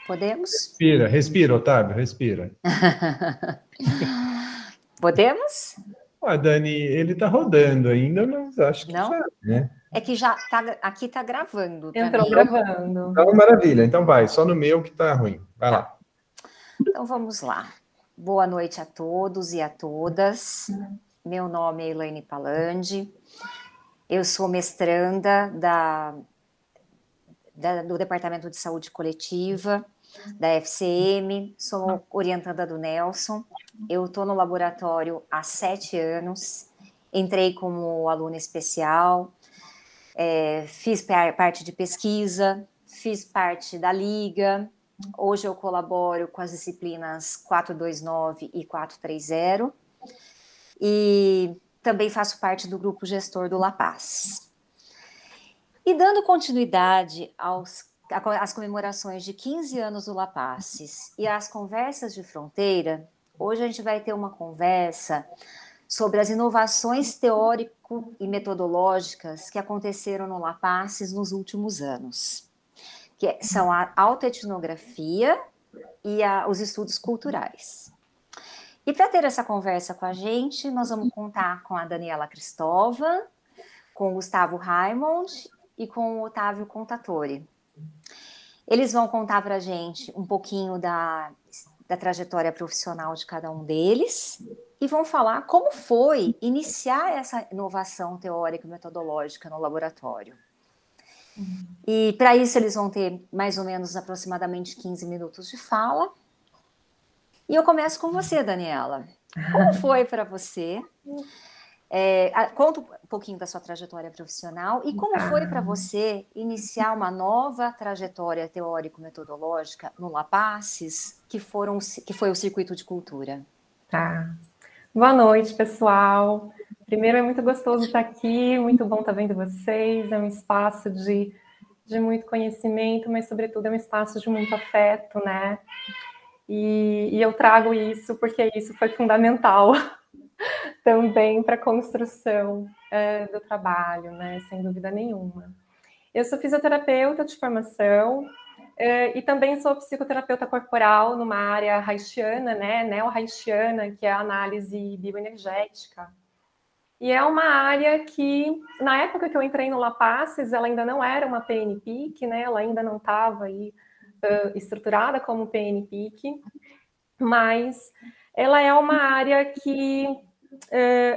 Podemos? Respira, respira, Otávio, respira. Podemos? Ah, Dani, ele tá rodando ainda, mas acho que Não? já, né? É que já tá, aqui tá gravando para Entrou mim. gravando. Então, maravilha. Então vai, só no meu que tá ruim. Vai Tá. lá. Então vamos lá. Boa noite a todos e a todas. Meu nome é Elaine Palandi. Eu sou mestranda do Departamento de Saúde Coletiva da FCM, sou orientanda do Nelson. Eu estou no laboratório há 7 anos, entrei como aluna especial, fiz parte de pesquisa, fiz parte da Liga. Hoje eu colaboro com as disciplinas 429 e 430 e também faço parte do grupo gestor do La Paz. E dando continuidade às comemorações de 15 anos do La Paz e às conversas de fronteira, hoje a gente vai ter uma conversa sobre as inovações teórico e metodológicas que aconteceram no La Paz nos últimos anos, que são a autoetnografia e os estudos culturais. E para ter essa conversa com a gente, nós vamos contar com a Daniela Cristóvão, com o Gustavo Raimond e com o Otávio Contatore. Eles vão contar para a gente um pouquinho da trajetória profissional de cada um deles e vão falar como foi iniciar essa inovação teórica e metodológica no laboratório. E para isso eles vão ter mais ou menos aproximadamente 15 minutos de fala. E eu começo com você, Daniela. Como foi para você? Conta um pouquinho da sua trajetória profissional e como foi para você iniciar uma nova trajetória teórico-metodológica no La Paz, que foi o Circuito de Cultura. Tá. Boa noite, pessoal. Primeiro, é muito gostoso estar aqui, muito bom estar vendo vocês. É um espaço de muito conhecimento, mas, sobretudo, é um espaço de muito afeto, né? E eu trago isso porque isso foi fundamental também para a construção do trabalho, né? Sem dúvida nenhuma. Eu sou fisioterapeuta de formação e também sou psicoterapeuta corporal numa área haitiana, né? Neo-haitiana, que é a análise bioenergética. E é uma área que, na época que eu entrei no La Paz, ela ainda não era uma PNPIC, né? Ela ainda não estava aí estruturada como PNPIC, mas ela é uma área que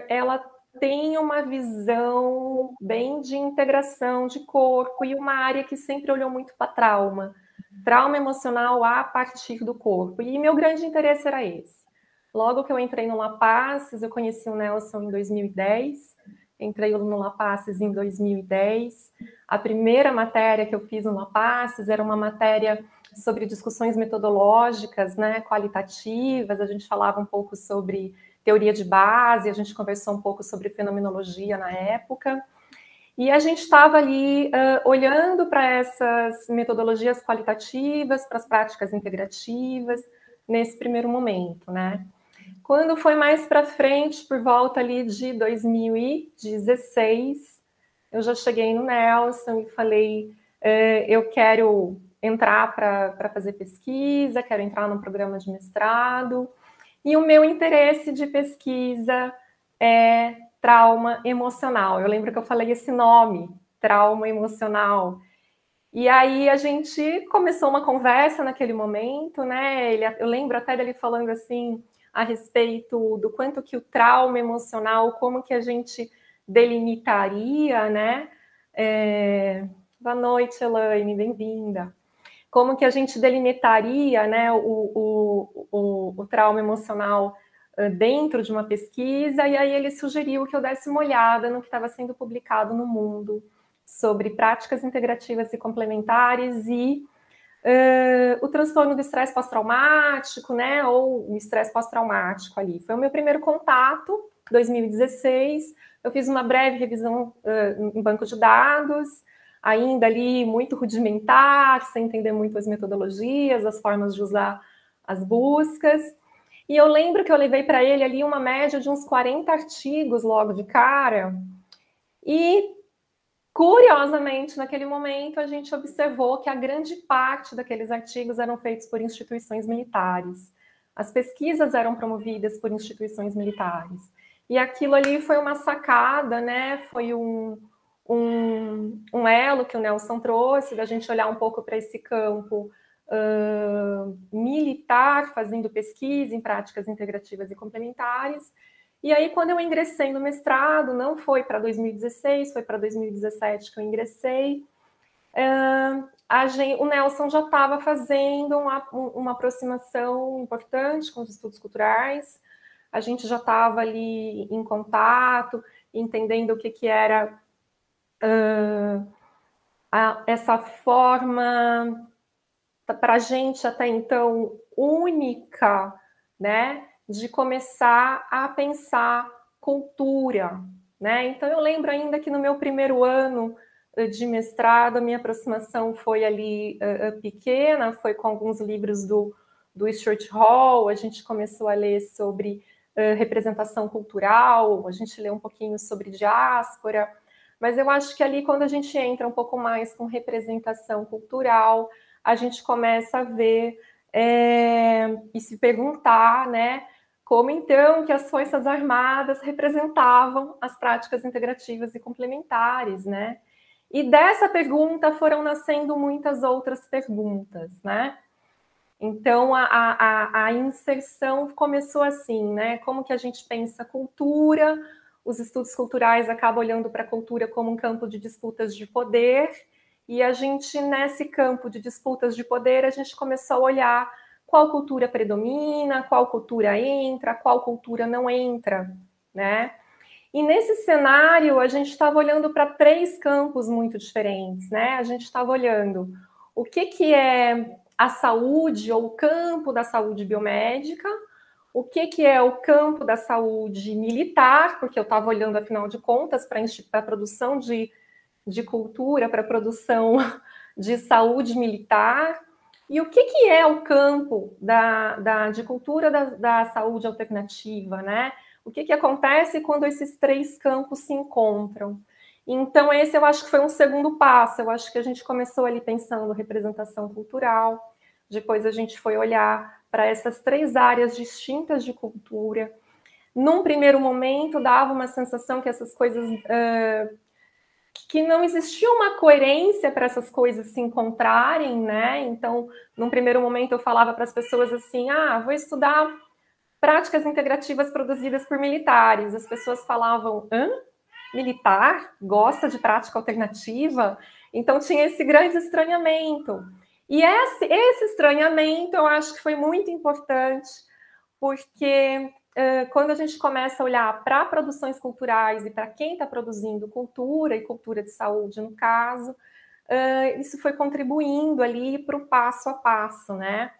ela tem uma visão bem de integração de corpo e uma área que sempre olhou muito para trauma emocional a partir do corpo. E meu grande interesse era esse. Logo que eu entrei no La Paz, eu conheci o Nelson em 2010, entrei no La Paz em 2010. A primeira matéria que eu fiz no La Paz era uma matéria sobre discussões metodológicas, né, qualitativas. A gente falava um pouco sobre teoria de base, a gente conversou um pouco sobre fenomenologia na época, e a gente estava ali olhando para essas metodologias qualitativas, para as práticas integrativas, nesse primeiro momento, né? Quando foi mais para frente, por volta ali de 2016, eu já cheguei no Nelson e falei, eu quero entrar para fazer pesquisa, quero entrar num programa de mestrado, e o meu interesse de pesquisa é trauma emocional. Eu lembro que eu falei esse nome, trauma emocional. E aí a gente começou uma conversa naquele momento, né? Eu lembro até dele falando assim a respeito do quanto que o trauma emocional, como que a gente delimitaria, né? Boa noite, Elaine, bem-vinda. Como que a gente delimitaria, né, o trauma emocional dentro de uma pesquisa, e aí ele sugeriu que eu desse uma olhada no que estava sendo publicado no mundo sobre práticas integrativas e complementares e o transtorno do estresse pós-traumático, né, ou o estresse pós-traumático ali. Foi o meu primeiro contato, 2016, eu fiz uma breve revisão em banco de dados, ainda ali muito rudimentar, sem entender muito as metodologias, as formas de usar as buscas. E eu lembro que eu levei para ele ali uma média de uns 40 artigos logo de cara. E Curiosamente, naquele momento, a gente observou que a grande parte daqueles artigos eram feitos por instituições militares. As pesquisas eram promovidas por instituições militares. E aquilo ali foi uma sacada, né? Foi um elo que o Nelson trouxe, da gente olhar um pouco para esse campo militar, fazendo pesquisa em práticas integrativas e complementares. E aí, quando eu ingressei no mestrado, não foi para 2016, foi para 2017 que eu ingressei, o Nelson já estava fazendo uma aproximação importante com os estudos culturais, a gente já estava ali em contato, entendendo o que era essa forma, para a gente até então, única, né, de começar a pensar cultura, né? Então, eu lembro ainda que no meu primeiro ano de mestrado, a minha aproximação foi ali pequena, foi com alguns livros do Stuart Hall, a gente começou a ler sobre representação cultural, a gente leu um pouquinho sobre diáspora, mas eu acho que ali, quando a gente entra um pouco mais com representação cultural, a gente começa a ver e se perguntar, né, como então que as Forças Armadas representavam as práticas integrativas e complementares, né? E dessa pergunta foram nascendo muitas outras perguntas, né? Então, a inserção começou assim, né? Como que a gente pensa cultura? Os estudos culturais acabam olhando para a cultura como um campo de disputas de poder, e a gente, nesse campo de disputas de poder, a gente começou a olhar qual cultura predomina, qual cultura entra, qual cultura não entra, né? E nesse cenário, a gente estava olhando para 3 campos muito diferentes, né? A gente estava olhando o que é a saúde, ou o campo da saúde biomédica, o que é o campo da saúde militar, porque eu estava olhando, afinal de contas, para a produção de cultura, para a produção de saúde militar, e o que é o campo de cultura da saúde alternativa, né? O que acontece quando esses 3 campos se encontram? Então, esse eu acho que foi um segundo passo. Eu acho que a gente começou ali pensando representação cultural, depois a gente foi olhar para essas 3 áreas distintas de cultura. Num primeiro momento, dava uma sensação que essas coisas... que não existia uma coerência para essas coisas se encontrarem, né? Então, num primeiro momento, eu falava para as pessoas assim, vou estudar práticas integrativas produzidas por militares. As pessoas falavam, militar? Gosta de prática alternativa? Então, tinha esse grande estranhamento. E esse estranhamento, eu acho que foi muito importante, porque quando a gente começa a olhar para produções culturais e para quem está produzindo cultura, e cultura de saúde, no caso, isso foi contribuindo ali para o passo a passo, né?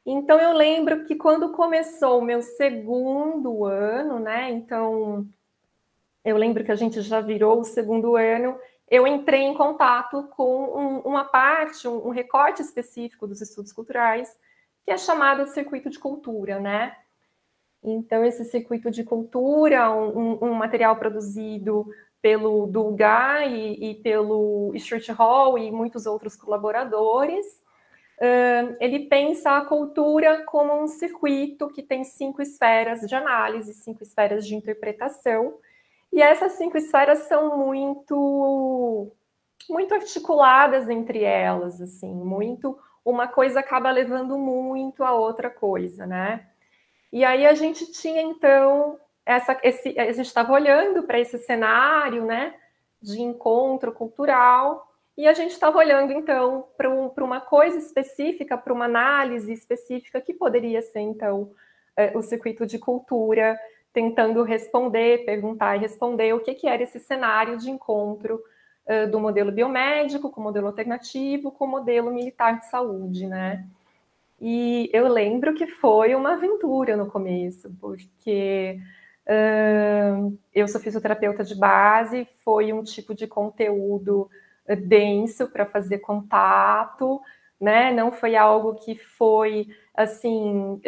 Então, eu lembro que quando começou o meu segundo ano, né? Então, eu lembro que a gente já virou o segundo ano, eu entrei em contato com uma parte, um recorte específico dos estudos culturais, que é chamado de circuito de cultura, né? Então, esse circuito de cultura, um material produzido pelo Dulgar e pelo Stuart Hall e muitos outros colaboradores, ele pensa a cultura como um circuito que tem 5 esferas de análise, 5 esferas de interpretação, e essas 5 esferas são muito articuladas entre elas, assim, uma coisa acaba levando muito a outra coisa, né? E aí a gente tinha, então, a gente estava olhando para esse cenário, né, de encontro cultural, e a gente estava olhando, então, para uma coisa específica, para uma análise específica, que poderia ser, então, o circuito de cultura, tentando perguntar e responder o que era esse cenário de encontro do modelo biomédico com o modelo alternativo, com o modelo militar de saúde, né? E eu lembro que foi uma aventura no começo, porque eu sou fisioterapeuta de base, foi um tipo de conteúdo denso para fazer contato, né? Não foi algo que foi, assim,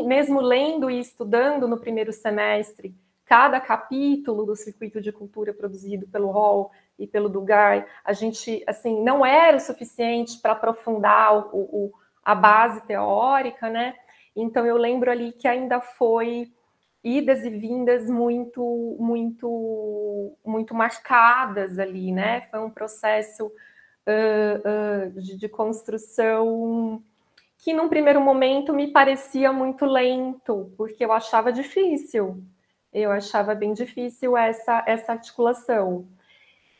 mesmo lendo e estudando no primeiro semestre, cada capítulo do circuito de cultura produzido pelo Hall e pelo Dugar, a gente, assim, não era o suficiente para aprofundar a base teórica, né? Então, eu lembro ali que ainda foi idas e vindas muito marcadas ali, né? Foi um processo de construção que, num primeiro momento, me parecia muito lento, porque eu achava difícil. Eu achava bem difícil essa articulação.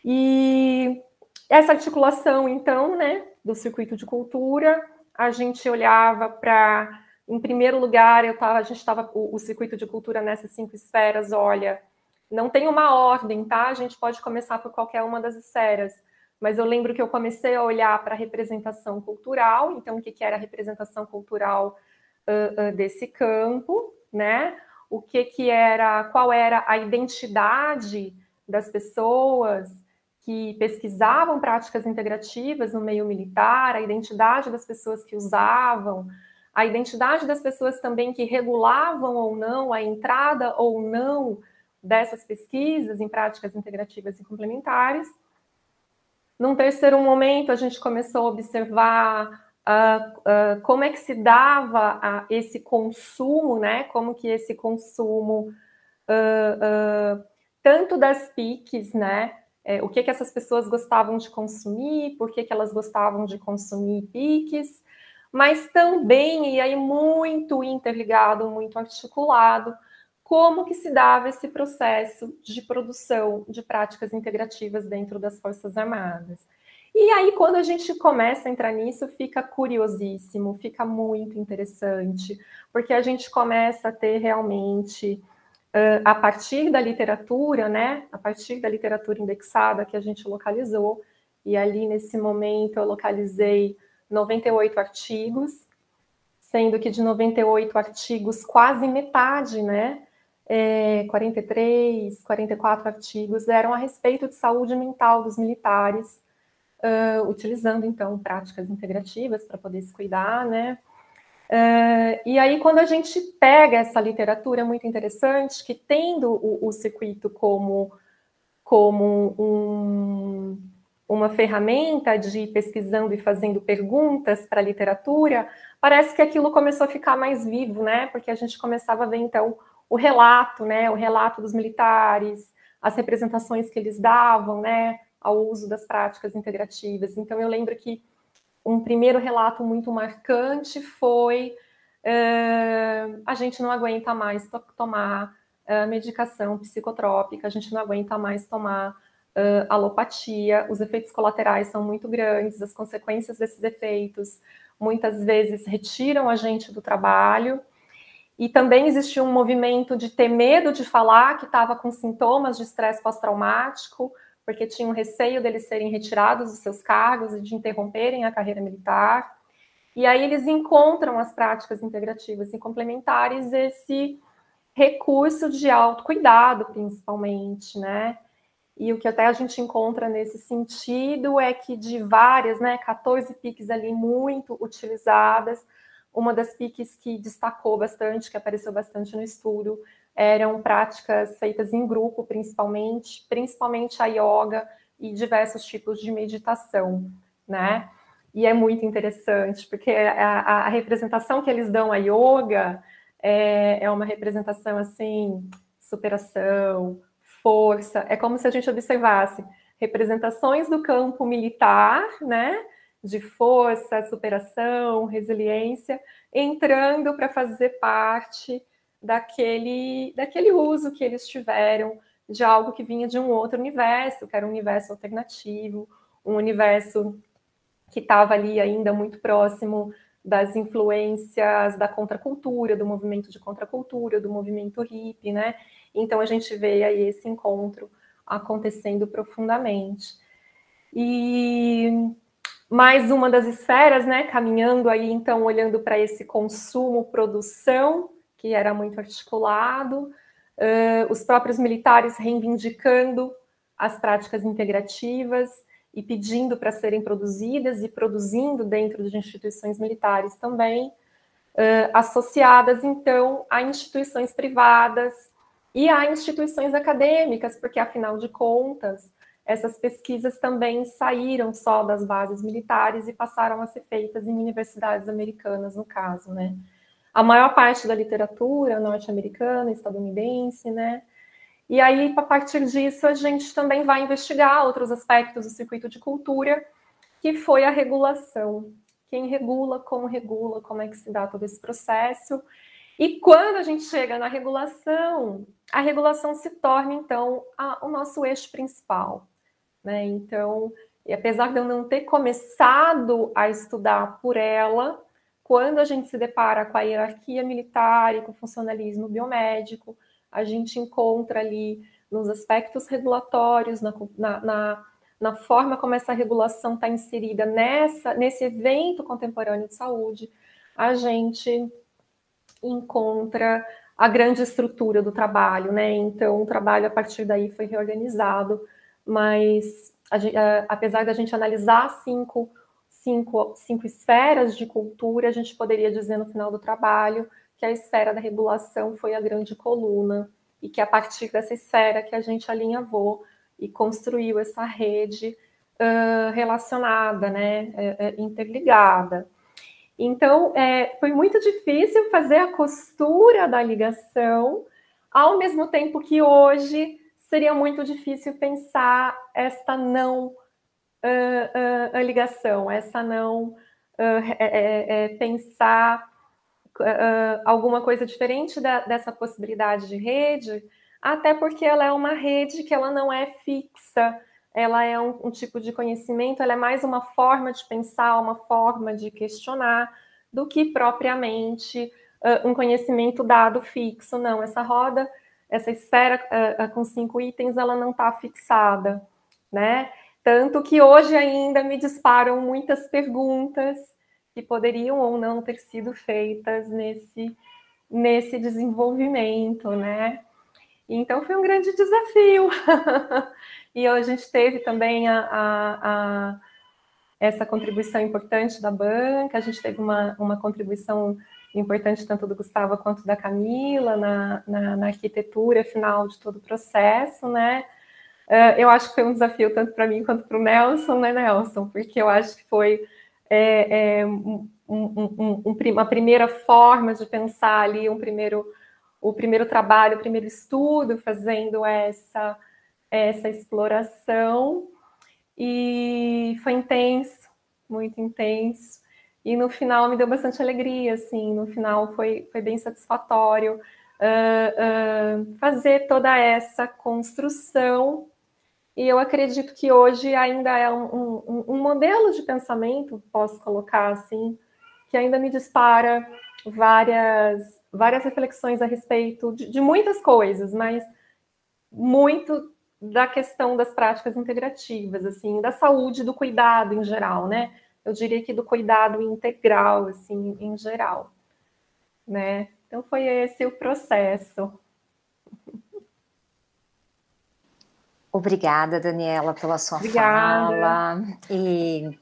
E essa articulação, então, né, do circuito de cultura, a gente olhava para, em primeiro lugar, a gente estava o circuito de cultura nessas 5 esferas, olha, não tem uma ordem, tá? A gente pode começar por qualquer uma das esferas, mas eu lembro que eu comecei a olhar para a representação cultural, então o que era a representação cultural desse campo, né? O que era, qual era a identidade das pessoas que pesquisavam práticas integrativas no meio militar, a identidade das pessoas que usavam, a identidade das pessoas também que regulavam ou não a entrada ou não dessas pesquisas em práticas integrativas e complementares. Num terceiro momento, a gente começou a observar como é que se dava esse consumo, né? Como que esse consumo, tanto das PICs, né? O que essas pessoas gostavam de consumir, por que elas gostavam de consumir PICs, mas também, e aí muito interligado, muito articulado, como que se dava esse processo de produção de práticas integrativas dentro das Forças Armadas. E aí, quando a gente começa a entrar nisso, fica curiosíssimo, fica muito interessante, porque a gente começa a ter realmente, a partir da literatura, né, a partir da literatura indexada que a gente localizou, e ali nesse momento eu localizei 98 artigos, sendo que de 98 artigos, quase metade, né, 43, 44 artigos eram a respeito de saúde mental dos militares, utilizando, então, práticas integrativas para poder se cuidar, né? E aí, quando a gente pega essa literatura, é muito interessante que, tendo o circuito como uma ferramenta de pesquisando e fazendo perguntas para a literatura, parece que aquilo começou a ficar mais vivo, né? Porque a gente começava a ver, então, o relato, né? O relato dos militares, as representações que eles davam, né? Ao uso das práticas integrativas. Então, eu lembro que um primeiro relato muito marcante foi a gente não aguenta mais tomar medicação psicotrópica, a gente não aguenta mais tomar alopatia, os efeitos colaterais são muito grandes, as consequências desses efeitos muitas vezes retiram a gente do trabalho, e também existia um movimento de ter medo de falar que estava com sintomas de estresse pós-traumático, porque tinha um receio deles serem retirados dos seus cargos e de interromperem a carreira militar. E aí eles encontram as práticas integrativas e complementares esse recurso de autocuidado, principalmente, né? E o que até a gente encontra nesse sentido é que de várias, né, 14 PICs ali muito utilizadas, uma das PICs que destacou bastante, que apareceu bastante no estudo, eram práticas feitas em grupo, principalmente a yoga e diversos tipos de meditação, né? E é muito interessante, porque a representação que eles dão à yoga é uma representação, assim, superação, força. É como se a gente observasse representações do campo militar, né? De força, superação, resiliência, entrando para fazer parte daquele uso que eles tiveram de algo que vinha de um outro universo, que era um universo alternativo, um universo que estava ali ainda muito próximo das influências da contracultura, do movimento de contracultura, do movimento hippie, né? Então a gente vê aí esse encontro acontecendo profundamente. E mais uma das esferas, né, caminhando aí, então, olhando para esse consumo-produção, que era muito articulado, os próprios militares reivindicando as práticas integrativas e pedindo para serem produzidas e produzindo dentro de instituições militares também, associadas, então, a instituições privadas e a instituições acadêmicas, porque, afinal de contas, essas pesquisas também saíram só das bases militares e passaram a ser feitas em universidades americanas, no caso, né? A maior parte da literatura norte-americana, estadunidense, né? E aí, a partir disso, a gente também vai investigar outros aspectos do circuito de cultura, que foi a regulação. Quem regula, como é que se dá todo esse processo. E quando a gente chega na regulação, a regulação se torna, então, o nosso eixo principal, né? Então, e apesar de eu não ter começado a estudar por ela, quando a gente se depara com a hierarquia militar e com o funcionalismo biomédico, a gente encontra ali nos aspectos regulatórios, na forma como essa regulação está inserida nesse evento contemporâneo de saúde, a gente encontra a grande estrutura do trabalho, né? Então, o trabalho a partir daí foi reorganizado, mas apesar da gente analisar cinco esferas de cultura, a gente poderia dizer no final do trabalho que a esfera da regulação foi a grande coluna e que a partir dessa esfera que a gente alinhavou e construiu essa rede relacionada, né, interligada. Então, foi muito difícil fazer a costura da ligação, ao mesmo tempo que hoje seria muito difícil pensar esta não ligação, essa não pensar alguma coisa diferente dessa possibilidade de rede, até porque ela é uma rede que ela não é fixa, ela é um tipo de conhecimento, ela é mais uma forma de pensar, uma forma de questionar, do que propriamente um conhecimento dado fixo. Não, essa roda, essa esfera com 5 itens, ela não está fixada, né? Tanto que hoje ainda me disparam muitas perguntas que poderiam ou não ter sido feitas nesse desenvolvimento, né? Então, foi um grande desafio. E a gente teve também essa contribuição importante da banca, a gente teve uma contribuição importante tanto do Gustavo quanto da Camila na arquitetura final de todo o processo, né? Eu acho que foi um desafio tanto para mim quanto para o Nelson, né, Nelson? Porque eu acho que foi uma primeira forma de pensar ali, o primeiro trabalho, o primeiro estudo, fazendo essa exploração, e foi intenso, muito intenso, e no final me deu bastante alegria, assim, no final foi bem satisfatório fazer toda essa construção, e eu acredito que hoje ainda é um modelo de pensamento, posso colocar assim, que ainda me dispara várias reflexões a respeito de muitas coisas, mas muito da questão das práticas integrativas, assim, da saúde, do cuidado em geral, né? Eu diria que do cuidado integral, assim, em geral, né? Então foi esse o processo. Obrigada, Daniela, pela sua fala e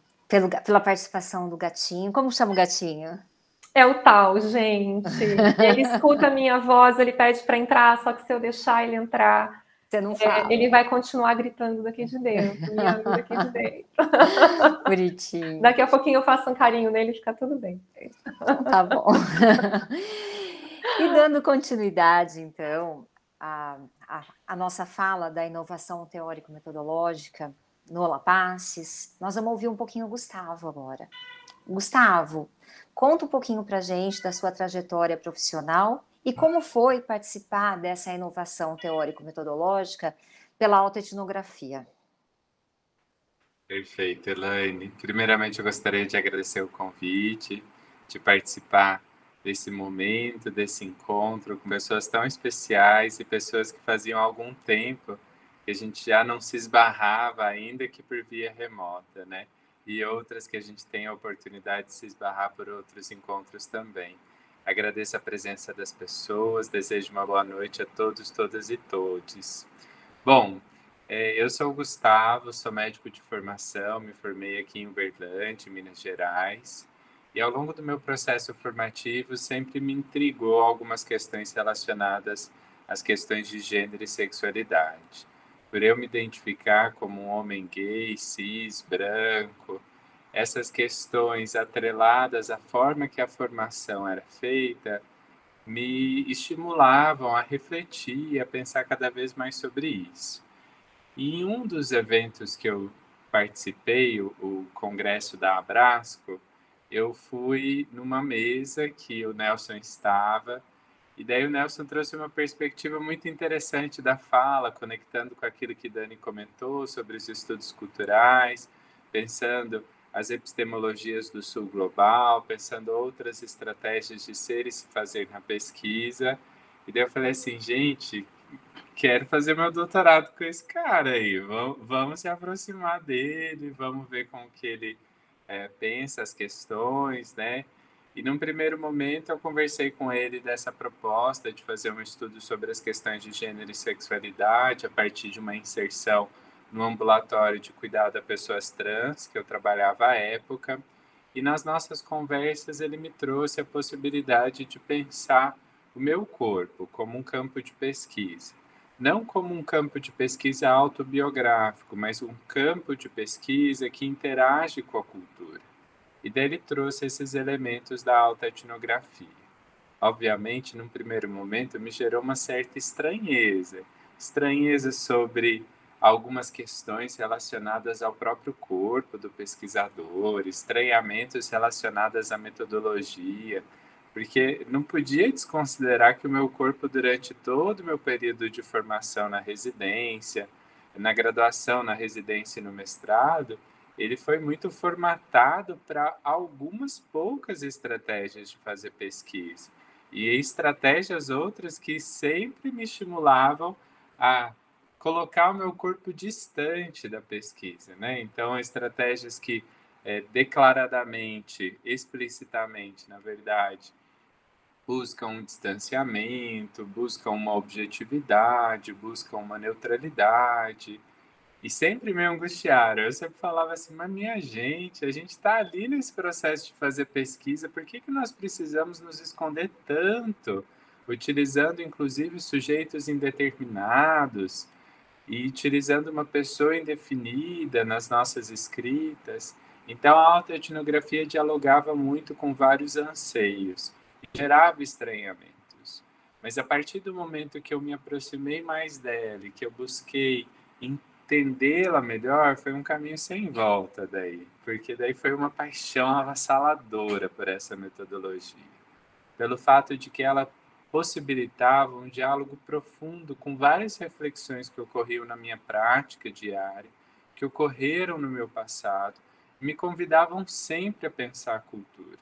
pela participação do gatinho. Como chama o gatinho? É o tal, gente. Ele escuta a minha voz, ele pede para entrar, só que se eu deixar ele entrar, você não fala. Ele vai continuar gritando daqui de dentro, miando daqui de dentro. Bonitinho. Daqui a pouquinho eu faço um carinho nele e fica tudo bem. Então, tá bom. E dando continuidade, então, a nossa fala da inovação teórico-metodológica no Olapasses, nós vamos ouvir um pouquinho o Gustavo agora. Gustavo, conta um pouquinho para a gente da sua trajetória profissional e como foi participar dessa inovação teórico-metodológica pela autoetnografia. Perfeito, Elaine. Primeiramente, eu gostaria de agradecer o convite, de participar desse momento, desse encontro com pessoas tão especiais e pessoas que faziam algum tempo que a gente já não se esbarrava, ainda que por via remota, né? E outras que a gente tem a oportunidade de se esbarrar por outros encontros também. Agradeço a presença das pessoas, desejo uma boa noite a todos, todas e todes. Bom, eu sou o Gustavo, sou médico de formação, me formei aqui em Uberlândia, Minas Gerais, e ao longo do meu processo formativo sempre me intrigou algumas questões relacionadas às questões de gênero e sexualidade. por eu me identificar como um homem gay, cis, branco, essas questões atreladas à forma que a formação era feita, me estimulavam a refletir, a pensar cada vez mais sobre isso. E em um dos eventos que eu participei, o congresso da Abrasco, eu fui numa mesa que o Nelson estava, e daí o Nelson trouxe uma perspectiva muito interessante da fala, conectando com aquilo que Dani comentou sobre os estudos culturais, pensando as epistemologias do Sul global, pensando outras estratégias de ser e se fazer na pesquisa. E daí eu falei assim, gente, quero fazer meu doutorado com esse cara aí, vamos se aproximar dele, vamos ver como que ele pensa as questões, né? E num primeiro momento eu conversei com ele dessa proposta de fazer um estudo sobre as questões de gênero e sexualidade a partir de uma inserção no ambulatório de cuidado a pessoas trans, que eu trabalhava à época. E nas nossas conversas ele me trouxe a possibilidade de pensar o meu corpo como um campo de pesquisa. Não como um campo de pesquisa autobiográfico, mas um campo de pesquisa que interage com a cultura. E daí ele trouxe esses elementos da alta etnografia. Obviamente, num primeiro momento, me gerou uma certa estranheza. Estranheza sobre algumas questões relacionadas ao próprio corpo do pesquisador, estranhamentos relacionados à metodologia, porque não podia desconsiderar que o meu corpo, durante todo o meu período de formação na residência, na graduação, na residência e no mestrado, ele foi muito formatado para algumas poucas estratégias de fazer pesquisa. E estratégias outras que sempre me estimulavam a colocar o meu corpo distante da pesquisa, né? Então, estratégias que declaradamente, explicitamente, na verdade, buscam um distanciamento, buscam uma objetividade, buscam uma neutralidade, e sempre me angustiaram. Eu sempre falava assim, mas minha gente, a gente está ali nesse processo de fazer pesquisa, por que nós precisamos nos esconder tanto? Utilizando, inclusive, sujeitos indeterminados e utilizando uma pessoa indefinida nas nossas escritas. Então, a autoetnografia dialogava muito com vários anseios e gerava estranhamentos. Mas a partir do momento que eu me aproximei mais dela, que eu busquei entendê-la melhor, foi um caminho sem volta daí, porque daí foi uma paixão avassaladora por essa metodologia, pelo fato de que ela possibilitava um diálogo profundo com várias reflexões que ocorriam na minha prática diária, que ocorreram no meu passado, e me convidavam sempre a pensar a cultura.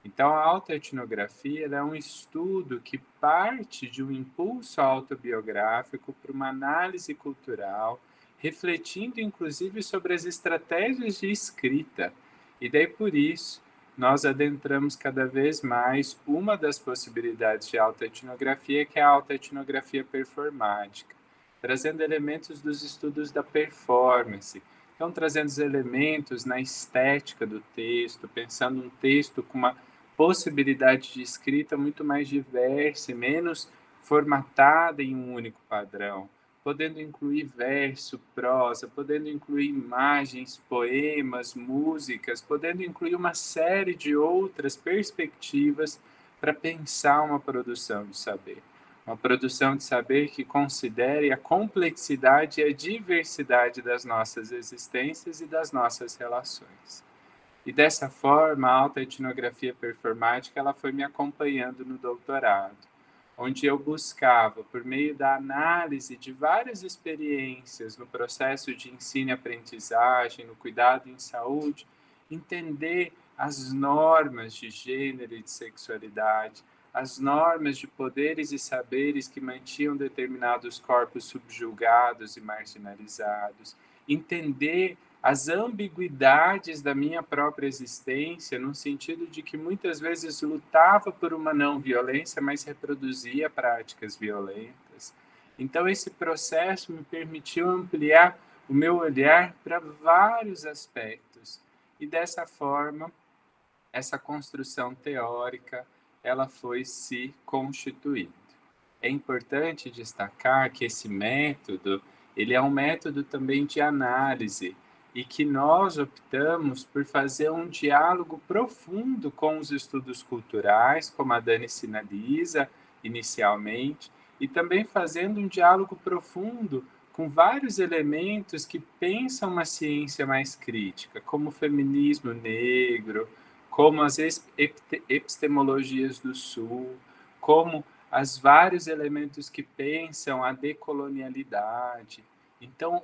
Então, a autoetnografia é um estudo que parte de um impulso autobiográfico para uma análise cultural, refletindo inclusive sobre as estratégias de escrita. E daí, por isso, nós adentramos cada vez mais uma das possibilidades de autoetnografia, que é a autoetnografia performática, trazendo elementos dos estudos da performance. Então, trazendo os elementos na estética do texto, pensando um texto com uma possibilidade de escrita muito mais diversa e menos formatada em um único padrão, podendo incluir verso, prosa, podendo incluir imagens, poemas, músicas, podendo incluir uma série de outras perspectivas para pensar uma produção de saber. Uma produção de saber que considere a complexidade e a diversidade das nossas existências e das nossas relações. E dessa forma, a autoetnografia performática ela foi me acompanhando no doutorado, onde eu buscava, por meio da análise de várias experiências no processo de ensino e aprendizagem, no cuidado em saúde, entender as normas de gênero e de sexualidade, as normas de poderes e saberes que mantinham determinados corpos subjugados e marginalizados, entender as ambiguidades da minha própria existência, no sentido de que muitas vezes lutava por uma não violência, mas reproduzia práticas violentas. Então, esse processo me permitiu ampliar o meu olhar para vários aspectos. E dessa forma, essa construção teórica, ela foi se constituindo. É importante destacar que esse método, ele é um método também de análise, e que nós optamos por fazer um diálogo profundo com os estudos culturais, como a Dani sinaliza inicialmente, e também fazendo um diálogo profundo com vários elementos que pensam uma ciência mais crítica, como o feminismo negro, como as epistemologias do Sul, como os vários elementos que pensam a decolonialidade. Então,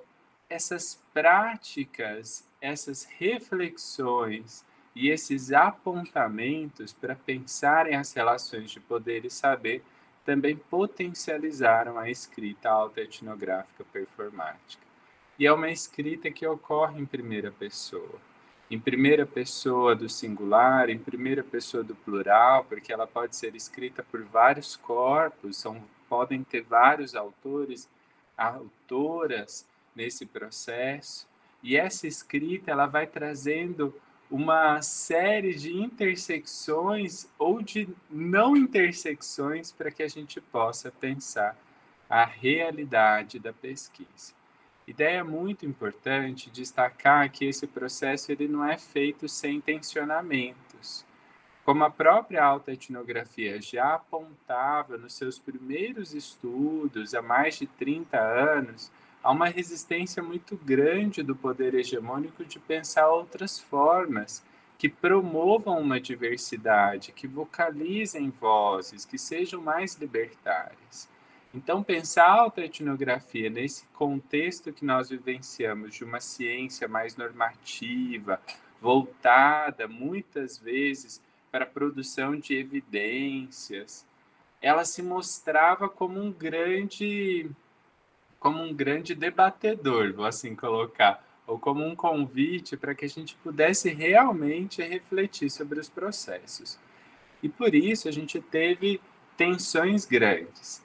essas práticas, essas reflexões e esses apontamentos para pensarem as relações de poder e saber também potencializaram a escrita autoetnográfica performática. E é uma escrita que ocorre em primeira pessoa. Em primeira pessoa do singular, em primeira pessoa do plural, porque ela pode ser escrita por vários corpos, podem ter vários autores, autoras nesse processo, e essa escrita ela vai trazendo uma série de intersecções ou de não intersecções para que a gente possa pensar a realidade da pesquisa. Ideia muito importante destacar que esse processo ele não é feito sem tensionamentos. Como a própria autoetnografia já apontava nos seus primeiros estudos, há mais de 30 anos, há uma resistência muito grande do poder hegemônico de pensar outras formas que promovam uma diversidade, que vocalizem vozes, que sejam mais libertárias. Então, pensar a autoetnografia nesse contexto que nós vivenciamos de uma ciência mais normativa, voltada muitas vezes para a produção de evidências, ela se mostrava como um grande debatedor, vou assim colocar, ou como um convite para que a gente pudesse realmente refletir sobre os processos. E por isso a gente teve tensões grandes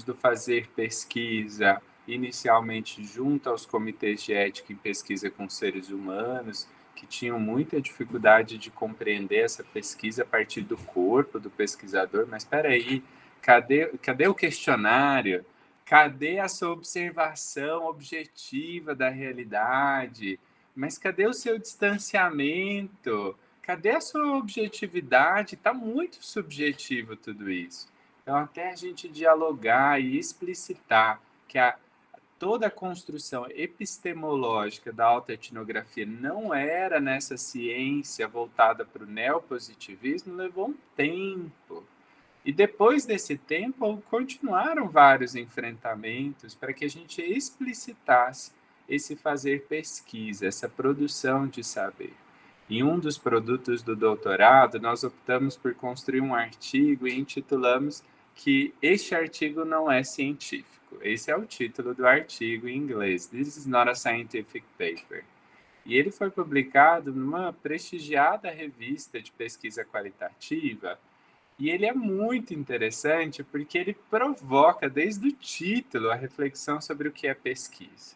do fazer pesquisa, inicialmente junto aos comitês de ética em pesquisa com seres humanos, que tinham muita dificuldade de compreender essa pesquisa a partir do corpo do pesquisador, mas espera aí, cadê o questionário? Cadê a sua observação objetiva da realidade? Mas cadê o seu distanciamento? Cadê a sua objetividade? Está muito subjetivo tudo isso. Então, até a gente dialogar e explicitar que toda a construção epistemológica da autoetnografia não era nessa ciência voltada para o neopositivismo, levou um tempo. E depois desse tempo, continuaram vários enfrentamentos para que a gente explicitasse esse fazer pesquisa, essa produção de saber. Em um dos produtos do doutorado, nós optamos por construir um artigo e intitulamos que este artigo não é científico. Esse é o título do artigo em inglês. This is not a scientific paper. E ele foi publicado numa prestigiada revista de pesquisa qualitativa. E ele é muito interessante porque ele provoca, desde o título, a reflexão sobre o que é pesquisa.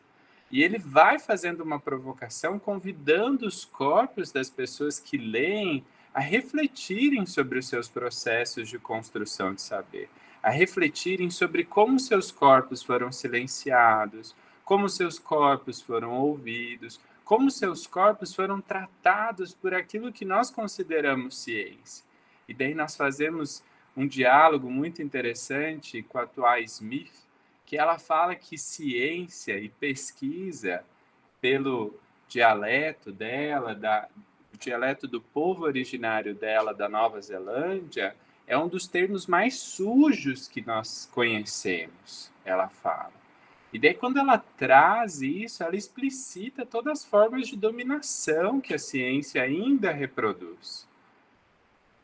E ele vai fazendo uma provocação, convidando os corpos das pessoas que leem a refletirem sobre os seus processos de construção de saber, a refletirem sobre como seus corpos foram silenciados, como seus corpos foram ouvidos, como seus corpos foram tratados por aquilo que nós consideramos ciência. E daí nós fazemos um diálogo muito interessante com a Tuai Smith, que ela fala que ciência e pesquisa, pelo dialeto dela, o dialeto do povo originário dela, da Nova Zelândia, é um dos termos mais sujos que nós conhecemos, ela fala. E daí, quando ela traz isso, ela explicita todas as formas de dominação que a ciência ainda reproduz.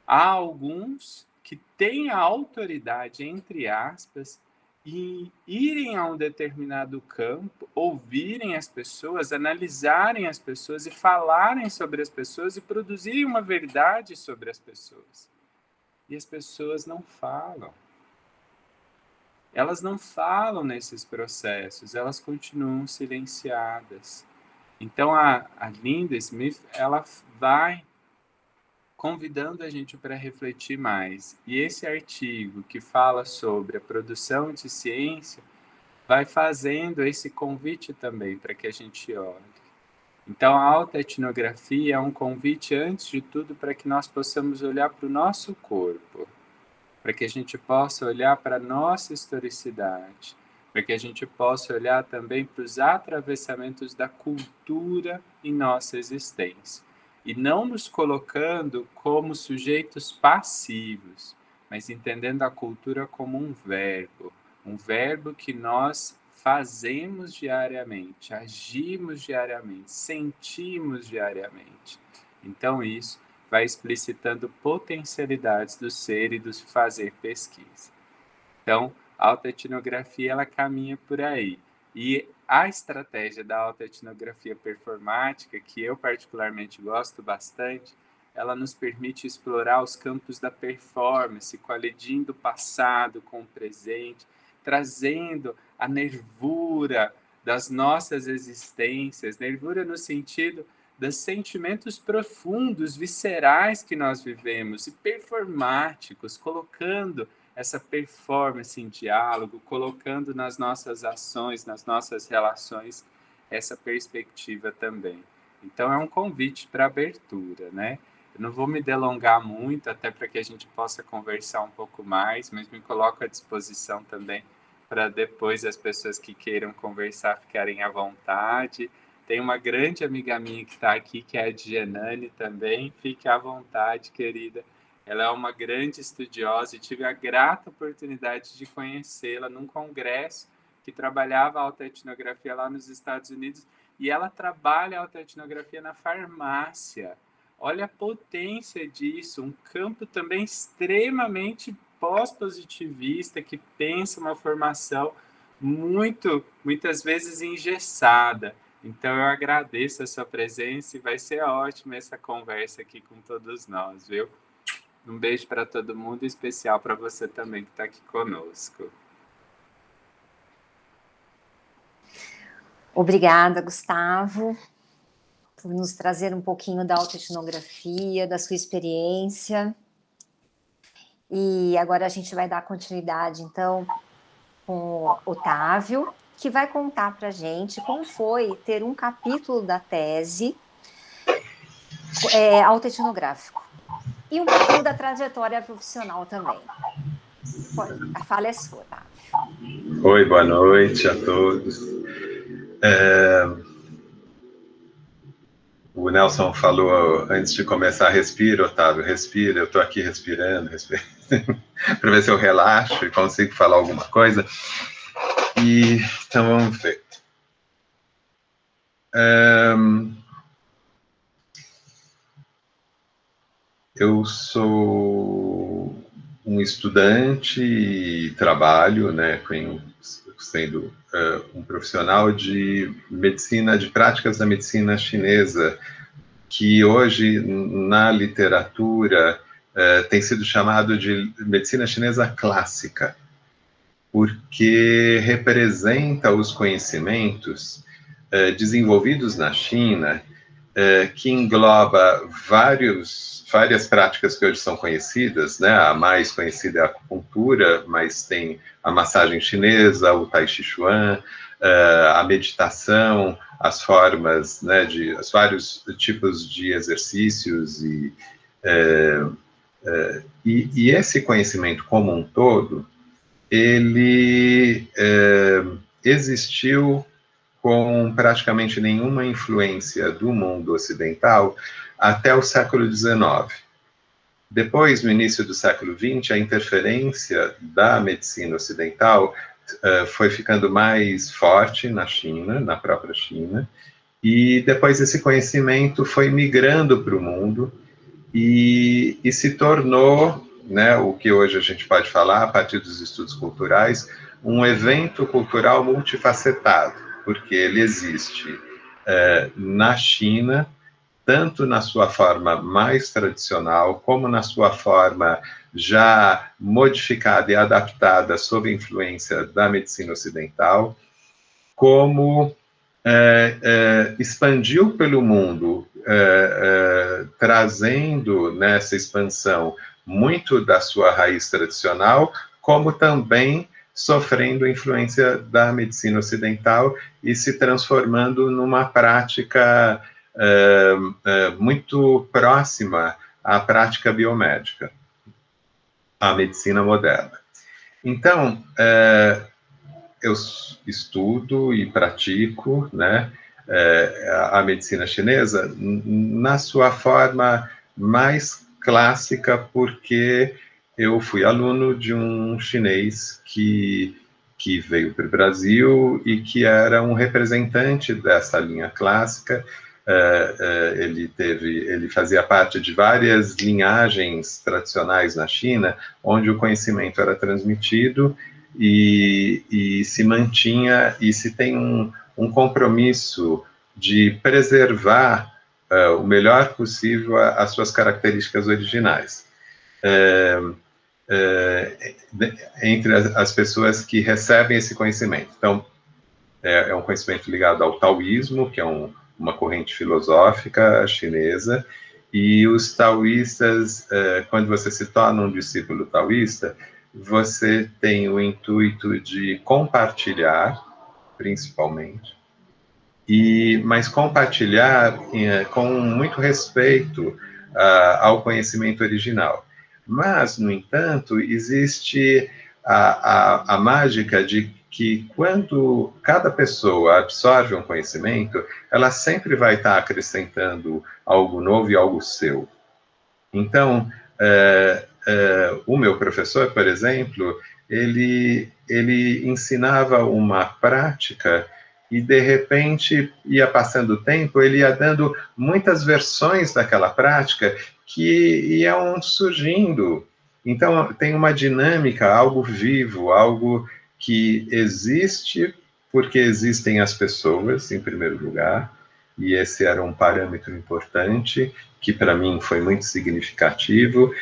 Há alguns que têm a autoridade, entre aspas, e irem a um determinado campo, ouvirem as pessoas, analisarem as pessoas e falarem sobre as pessoas e produzirem uma verdade sobre as pessoas. E as pessoas não falam. Elas não falam nesses processos, elas continuam silenciadas. Então, a Linda Smith, ela vai convidando a gente para refletir mais. E esse artigo que fala sobre a produção de ciência vai fazendo esse convite também para que a gente olhe. Então, a autoetnografia é um convite, antes de tudo, para que nós possamos olhar para o nosso corpo, para que a gente possa olhar para a nossa historicidade, para que a gente possa olhar também para os atravessamentos da cultura em nossa existência. E não nos colocando como sujeitos passivos, mas entendendo a cultura como um verbo que nós fazemos diariamente, agimos diariamente, sentimos diariamente. Então isso vai explicitando potencialidades do ser e do fazer pesquisa. Então, a autoetnografia, ela caminha por aí. E a estratégia da autoetnografia performática, que eu particularmente gosto bastante, ela nos permite explorar os campos da performance, colidindo o passado com o presente, trazendo a nervura das nossas existências, nervura no sentido dos sentimentos profundos, viscerais que nós vivemos, e performáticos, colocando essa performance em diálogo, colocando nas nossas ações, nas nossas relações, essa perspectiva também. Então, é um convite para abertura, né? Eu não vou me delongar muito, até para que a gente possa conversar um pouco mais, mas me coloco à disposição também para depois as pessoas que queiram conversar ficarem à vontade. Tem uma grande amiga minha que está aqui, que é a Gianani também. Fique à vontade, querida. Ela é uma grande estudiosa e tive a grata oportunidade de conhecê-la num congresso que trabalhava a autoetnografia lá nos Estados Unidos, e ela trabalha a autoetnografia na farmácia. Olha a potência disso, um campo também extremamente pós-positivista, que pensa uma formação muitas vezes engessada. Então, eu agradeço a sua presença e vai ser ótima essa conversa aqui com todos nós, viu? Um beijo para todo mundo, em especial para você também que está aqui conosco. Obrigada, Gustavo, por nos trazer um pouquinho da autoetnografia, da sua experiência. E agora a gente vai dar continuidade, então, com o Otávio, que vai contar para a gente como foi ter um capítulo da tese autoetnográfico. E um pouquinho da trajetória profissional também. A fala é sua, Otávio. Oi, boa noite a todos. O Nelson falou antes de começar, respira, Otávio, respira. Eu estou aqui respirando para ver se eu relaxo e consigo falar alguma coisa. Então, vamos ver. Eu sou um estudante e trabalho, né, sendo um profissional de medicina, de práticas da medicina chinesa, que hoje, na literatura, tem sido chamado de medicina chinesa clássica, porque representa os conhecimentos desenvolvidos na China, que engloba várias práticas que hoje são conhecidas, né? A mais conhecida é a acupuntura, mas tem a massagem chinesa, o Tai Chi Chuan, a meditação, as formas, né, os vários tipos de exercícios, e esse conhecimento como um todo, ele existiu com praticamente nenhuma influência do mundo ocidental até o século XIX. Depois, no início do século XX, a interferência da medicina ocidental foi ficando mais forte na China, na própria China, e depois esse conhecimento foi migrando para o mundo e se tornou, né, o que hoje a gente pode falar, a partir dos estudos culturais, um evento cultural multifacetado, porque ele existe na China, tanto na sua forma mais tradicional, como na sua forma já modificada e adaptada sob a influência da medicina ocidental, como expandiu pelo mundo, trazendo nessa expansão muito da sua raiz tradicional, como também sofrendo a influência da medicina ocidental e se transformando numa prática muito próxima à prática biomédica, à medicina moderna. Então, eu estudo e pratico, né, a medicina chinesa na sua forma mais clássica, porque eu fui aluno de um chinês que veio para o Brasil e que era um representante dessa linha clássica. Ele fazia parte de várias linhagens tradicionais na China, onde o conhecimento era transmitido e se mantinha, e se tem um compromisso de preservar o melhor possível as suas características originais. Entre as pessoas que recebem esse conhecimento. Então, é um conhecimento ligado ao taoísmo, que é uma corrente filosófica chinesa, e os taoístas, quando você se torna um discípulo taoísta, você tem o intuito de compartilhar, principalmente, mas compartilhar com muito respeito ao conhecimento original. Mas, no entanto, existe a mágica de que quando cada pessoa absorve um conhecimento, ela sempre vai estar acrescentando algo novo e algo seu. Então, o meu professor, por exemplo, ele ensinava uma prática e, de repente, ia passando o tempo, ele ia dando muitas versões daquela prática que iam surgindo. Então, tem uma dinâmica, algo vivo, algo que existe porque existem as pessoas, em primeiro lugar, e esse era um parâmetro importante, que para mim foi muito significativo,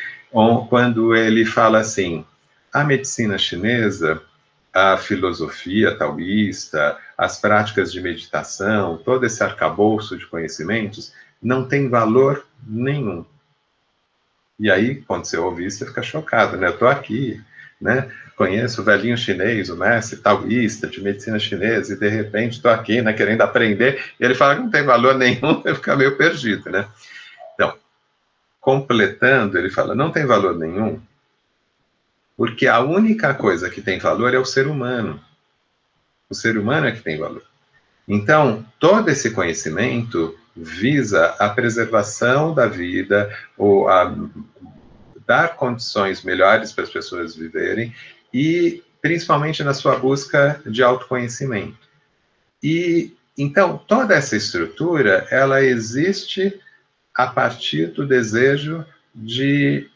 quando ele fala assim: a medicina chinesa, a filosofia taoísta, as práticas de meditação, todo esse arcabouço de conhecimentos, não tem valor nenhum. E aí, quando você ouve isso, você fica chocado, né? Eu estou aqui, né? Conheço o velhinho chinês, o mestre taoísta de medicina chinesa, e de repente estou aqui, né, querendo aprender, e ele fala que não tem valor nenhum, eu fico meio perdido, né? Então, completando, ele fala, não tem valor nenhum, porque a única coisa que tem valor é o ser humano. O ser humano é que tem valor. Então, todo esse conhecimento visa a preservação da vida, ou a dar condições melhores para as pessoas viverem, e principalmente na sua busca de autoconhecimento. E, então, toda essa estrutura, ela existe a partir do desejo de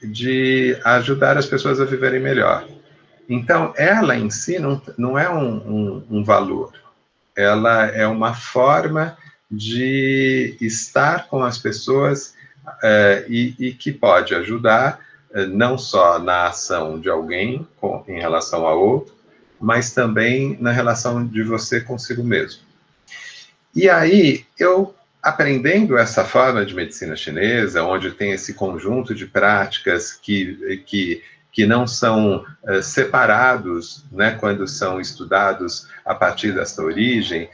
ajudar as pessoas a viverem melhor. Então, ela em si não é um valor, ela é uma forma de estar com as pessoas e que pode ajudar não só na ação de alguém em relação a outro, mas também na relação de você consigo mesmo. E aí, eu aprendendo essa forma de medicina chinesa, onde tem esse conjunto de práticas que não são separados, né, quando são estudados a partir dessa origem,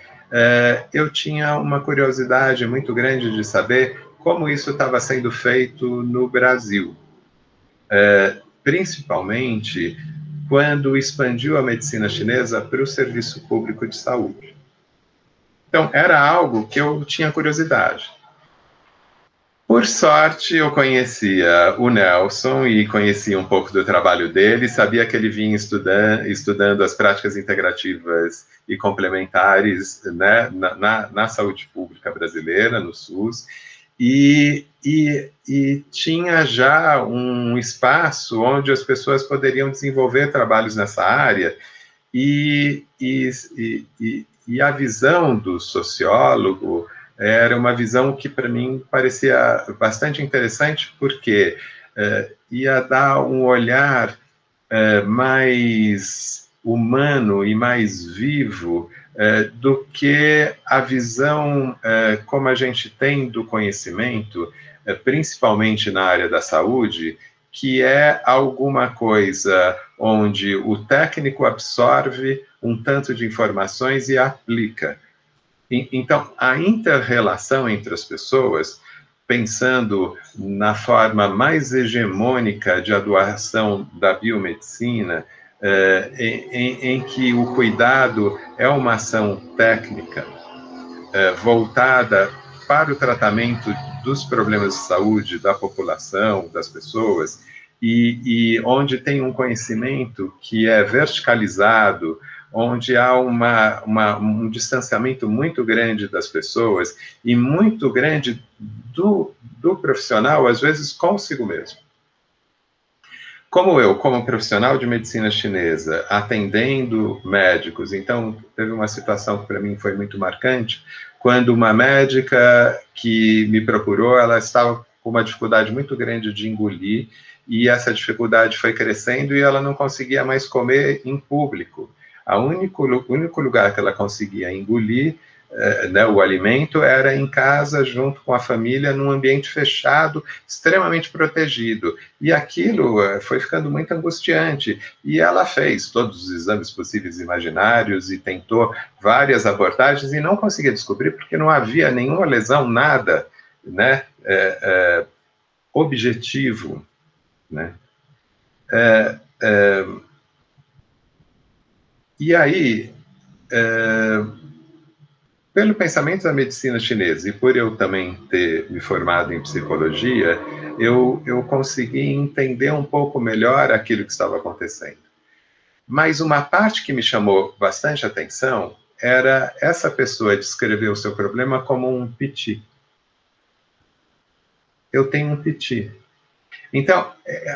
eu tinha uma curiosidade muito grande de saber como isso estava sendo feito no Brasil. Principalmente quando expandiu a medicina chinesa para o serviço público de saúde. Então, era algo que eu tinha curiosidade. Por sorte, eu conhecia o Nelson e conhecia um pouco do trabalho dele, sabia que ele vinha estudando as práticas integrativas e complementares, né, na saúde pública brasileira, no SUS, e tinha já um espaço onde as pessoas poderiam desenvolver trabalhos nessa área, e a visão do sociólogo era uma visão que, para mim, parecia bastante interessante, porque ia dar um olhar mais humano e mais vivo do que a visão como a gente tem do conhecimento, principalmente na área da saúde, que é alguma coisa onde o técnico absorve um tanto de informações e aplica. Então, a inter-relação entre as pessoas, pensando na forma mais hegemônica de atuação da biomedicina, em que o cuidado é uma ação técnica voltada para o tratamento dos problemas de saúde da população, das pessoas, e onde tem um conhecimento que é verticalizado, onde há um distanciamento muito grande das pessoas e muito grande do profissional, às vezes, consigo mesmo. Como eu, como profissional de medicina chinesa, atendendo médicos, então teve uma situação que para mim foi muito marcante, quando uma médica que me procurou, ela estava com uma dificuldade muito grande de engolir, e essa dificuldade foi crescendo e ela não conseguia mais comer em público. O único lugar que ela conseguia engolir o alimento era em casa, junto com a família, num ambiente fechado, extremamente protegido. E aquilo foi ficando muito angustiante. E ela fez todos os exames possíveis e imaginários e tentou várias abordagens e não conseguia descobrir, porque não havia nenhuma lesão, nada, né, objetivo, né? E aí, pelo pensamento da medicina chinesa, e por eu também ter me formado em psicologia, eu consegui entender um pouco melhor aquilo que estava acontecendo. Mas uma parte que me chamou bastante atenção era essa pessoa descrever o seu problema como um piti. Eu tenho um piti. Então,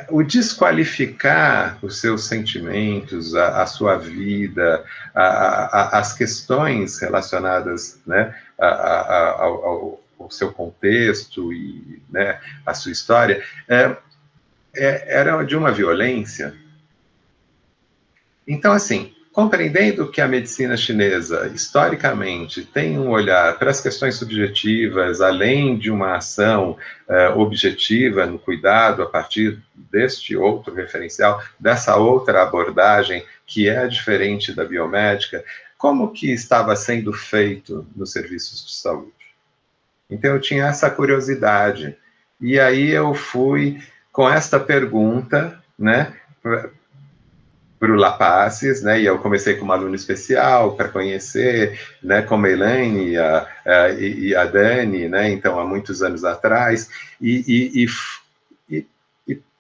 o desqualificar os seus sentimentos, a sua vida, as questões relacionadas, né, ao seu contexto e, né, a sua história, era de uma violência. Então, assim, compreendendo que a medicina chinesa, historicamente, tem um olhar para as questões subjetivas, além de uma ação objetiva no cuidado a partir deste outro referencial, dessa outra abordagem que é diferente da biomédica, como que estava sendo feito nos serviços de saúde? Então, eu tinha essa curiosidade. E aí eu fui com esta pergunta, né, para o Lapaces, né, e eu comecei com uma aluna especial para conhecer, né, como a Elaine e a Dani, né, então há muitos anos atrás, e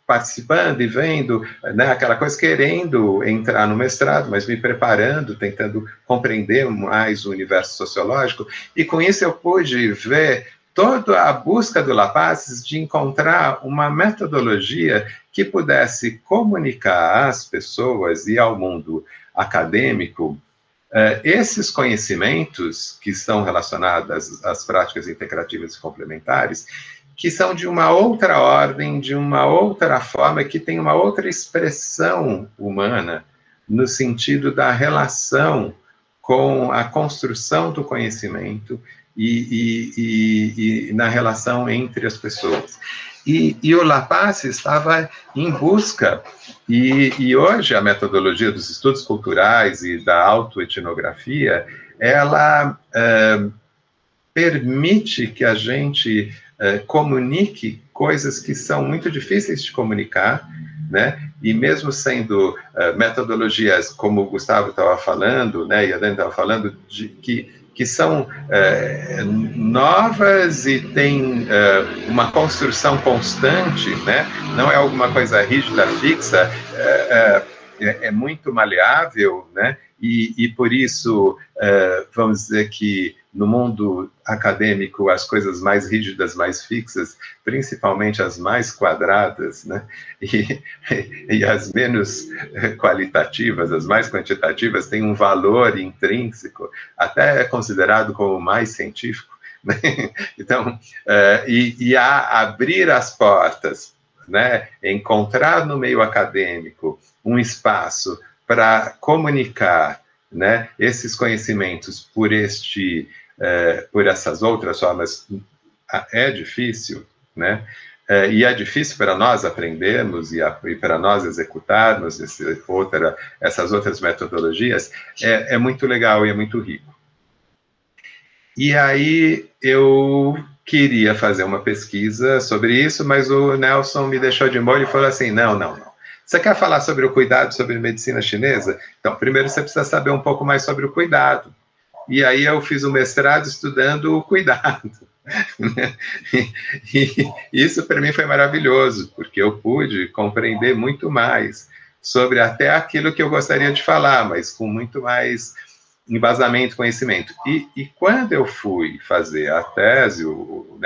participando e vendo, né, aquela coisa, querendo entrar no mestrado, mas me preparando, tentando compreender mais o universo sociológico, e com isso eu pude ver toda a busca do Lapaces de encontrar uma metodologia que pudesse comunicar às pessoas e ao mundo acadêmico esses conhecimentos que são relacionados às práticas integrativas e complementares, que são de uma outra ordem, de uma outra forma, que tem uma outra expressão humana, no sentido da relação com a construção do conhecimento e na relação entre as pessoas. E o Lapaces estava em busca, e hoje a metodologia dos estudos culturais e da autoetnografia, ela permite que a gente comunique coisas que são muito difíceis de comunicar, né? E mesmo sendo metodologias, como o Gustavo estava falando, né, e a Dani estava falando, que são novas e têm uma construção constante, né? Não é alguma coisa rígida, fixa, é muito maleável, né? E por isso, vamos dizer que no mundo acadêmico, as coisas mais rígidas, mais fixas, principalmente as mais quadradas, né? E as menos qualitativas, as mais quantitativas, têm um valor intrínseco, até é considerado como mais científico, né? Então, a abrir as portas, né? Encontrar no meio acadêmico um espaço para comunicar, né, esses conhecimentos por essas outras formas é difícil, né? e é difícil para nós aprendermos e para nós executarmos essas outras metodologias, é muito legal e é muito rico. E aí eu queria fazer uma pesquisa sobre isso, mas o Nelson me deixou de molho e falou assim, não. Você quer falar sobre o cuidado, sobre medicina chinesa? Então, primeiro você precisa saber um pouco mais sobre o cuidado. E aí eu fiz um mestrado estudando o cuidado. E isso para mim foi maravilhoso, porque eu pude compreender muito mais sobre até aquilo que eu gostaria de falar, mas com muito mais embasamento, conhecimento. E quando eu fui fazer a tese, o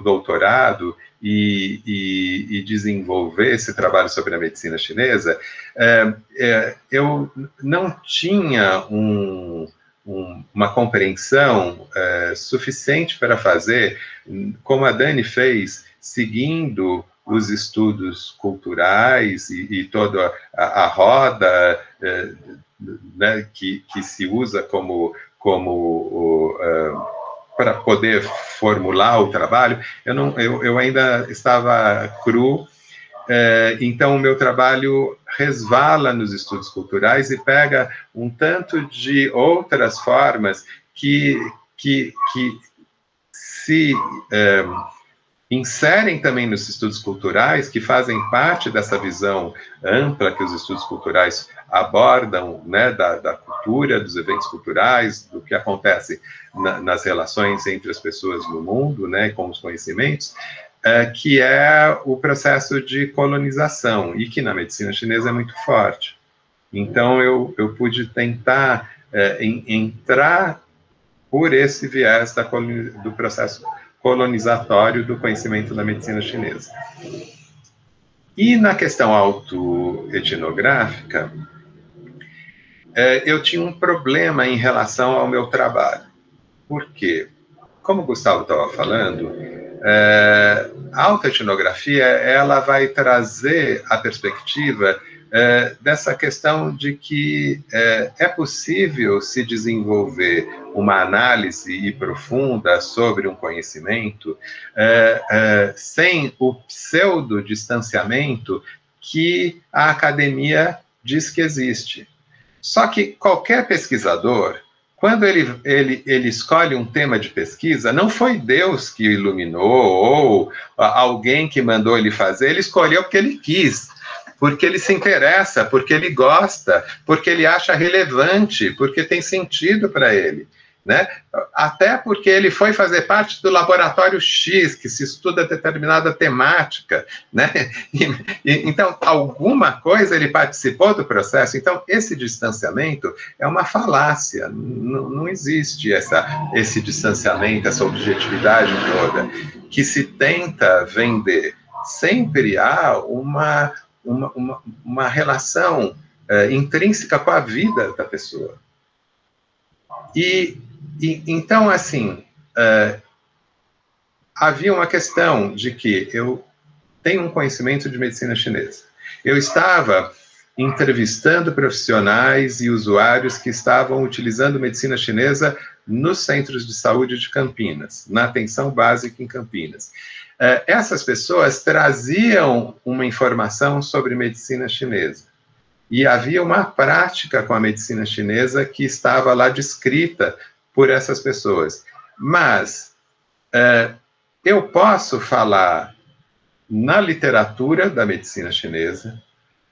doutorado, e desenvolver esse trabalho sobre a medicina chinesa, eu não tinha uma compreensão suficiente para fazer, como a Dani fez, seguindo os estudos culturais e toda a roda né, que se usa para poder formular o trabalho. Eu ainda estava cru, então o meu trabalho resvala nos estudos culturais e pega um tanto de outras formas que se inserem também nos estudos culturais, que fazem parte dessa visão ampla que os estudos culturais abordam, né, da cultura, dos eventos culturais, do que acontece nas relações entre as pessoas no mundo, né, com os conhecimentos, que é o processo de colonização, e que na medicina chinesa é muito forte. Então, eu pude tentar entrar por esse viés do processo colonizatório do conhecimento da medicina chinesa. E na questão autoetnográfica, eu tinha um problema em relação ao meu trabalho. Por quê? Como o Gustavo estava falando, a autoetnografia, ela vai trazer a perspectiva dessa questão de que é possível se desenvolver uma análise profunda sobre um conhecimento sem o pseudo-distanciamento que a academia diz que existe. Só que qualquer pesquisador, quando ele escolhe um tema de pesquisa, não foi Deus que o iluminou ou alguém que mandou ele fazer, ele escolheu porque ele quis, porque ele se interessa, porque ele gosta, porque ele acha relevante, porque tem sentido para ele, né? Até porque ele foi fazer parte do laboratório X, que se estuda determinada temática, né? Então, alguma coisa ele participou do processo. Então, esse distanciamento é uma falácia, não existe esse distanciamento, essa objetividade toda, que se tenta vender. Sempre há uma relação intrínseca com a vida da pessoa. Então, assim, havia uma questão de que eu tenho um conhecimento de medicina chinesa. Eu estava entrevistando profissionais e usuários que estavam utilizando medicina chinesa nos centros de saúde de Campinas, na atenção básica em Campinas. Essas pessoas traziam uma informação sobre medicina chinesa. E havia uma prática com a medicina chinesa que estava lá descrita por essas pessoas. Mas eu posso falar na literatura da medicina chinesa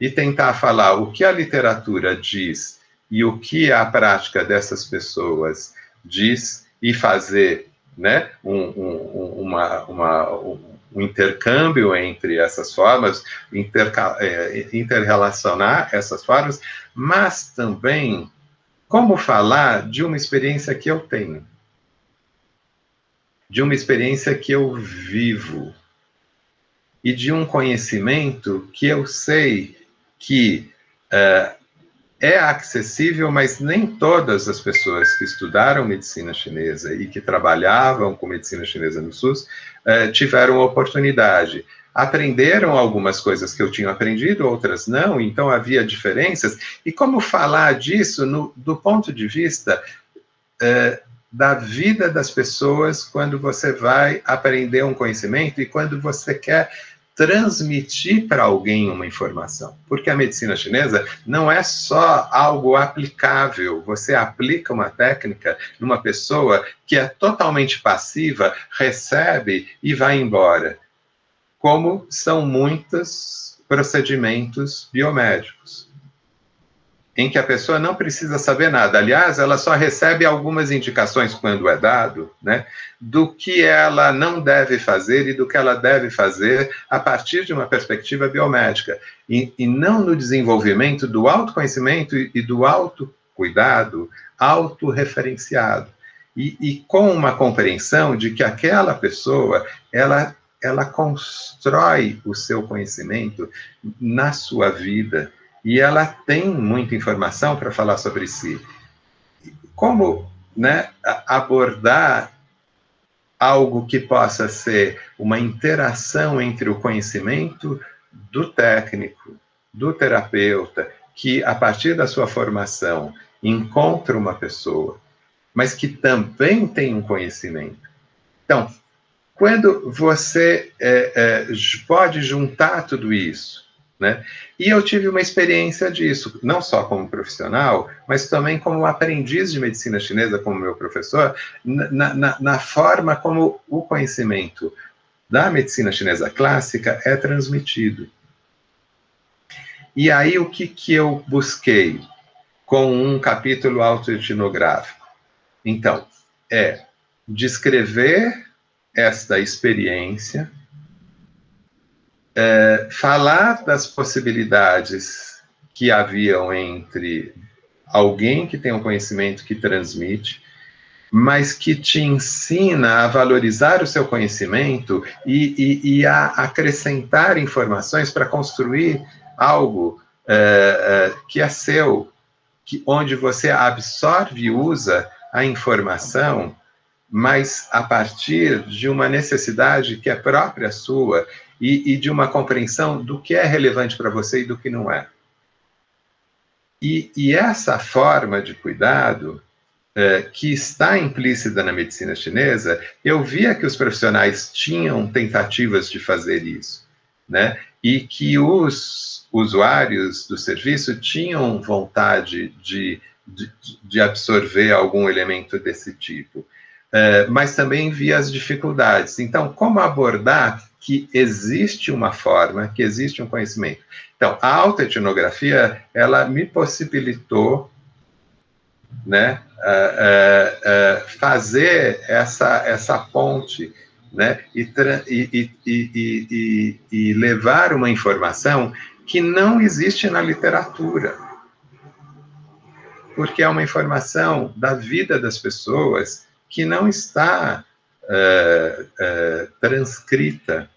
e tentar falar o que a literatura diz e o que a prática dessas pessoas diz e fazer, né, um intercâmbio entre essas formas, interrelacionar essas formas, mas também como falar de uma experiência que eu tenho, de uma experiência que eu vivo, e de um conhecimento que eu sei que é acessível, mas nem todas as pessoas que estudaram medicina chinesa e que trabalhavam com medicina chinesa no SUS tiveram oportunidade. Aprenderam algumas coisas que eu tinha aprendido, outras não, então havia diferenças. E como falar disso do ponto de vista da vida das pessoas quando você vai aprender um conhecimento e quando você quer transmitir para alguém uma informação. Porque a medicina chinesa não é só algo aplicável. Você aplica uma técnica numa pessoa que é totalmente passiva, recebe e vai embora. Como são muitos procedimentos biomédicos, em que a pessoa não precisa saber nada. Aliás, ela só recebe algumas indicações quando é dado, né, do que ela não deve fazer e do que ela deve fazer a partir de uma perspectiva biomédica, e não no desenvolvimento do autoconhecimento e do autocuidado autorreferenciado, e com uma compreensão de que aquela pessoa, ela constrói o seu conhecimento na sua vida, e ela tem muita informação para falar sobre si. Como, né, abordar algo que possa ser uma interação entre o conhecimento do técnico, do terapeuta, que a partir da sua formação encontra uma pessoa, mas que também tem um conhecimento. Então, quando você pode juntar tudo isso, né? E eu tive uma experiência disso, não só como profissional, mas também como aprendiz de medicina chinesa, como meu professor, na forma como o conhecimento da medicina chinesa clássica é transmitido. E aí, o que eu busquei com um capítulo autoetnográfico? Então, descrever esta experiência, falar das possibilidades que haviam entre alguém que tem um conhecimento que transmite, mas que te ensina a valorizar o seu conhecimento e a acrescentar informações para construir algo que é seu, onde você absorve e usa a informação, mas a partir de uma necessidade que é própria sua e de uma compreensão do que é relevante para você e do que não é. E essa forma de cuidado, que está implícita na medicina chinesa, eu via que os profissionais tinham tentativas de fazer isso, né? E que os usuários do serviço tinham vontade de absorver algum elemento desse tipo. Mas também via as dificuldades. Então, como abordar que existe uma forma, que existe um conhecimento? Então, a autoetnografia, ela me possibilitou, né, fazer essa ponte, né, e levar uma informação que não existe na literatura, porque é uma informação da vida das pessoas que não está transcrita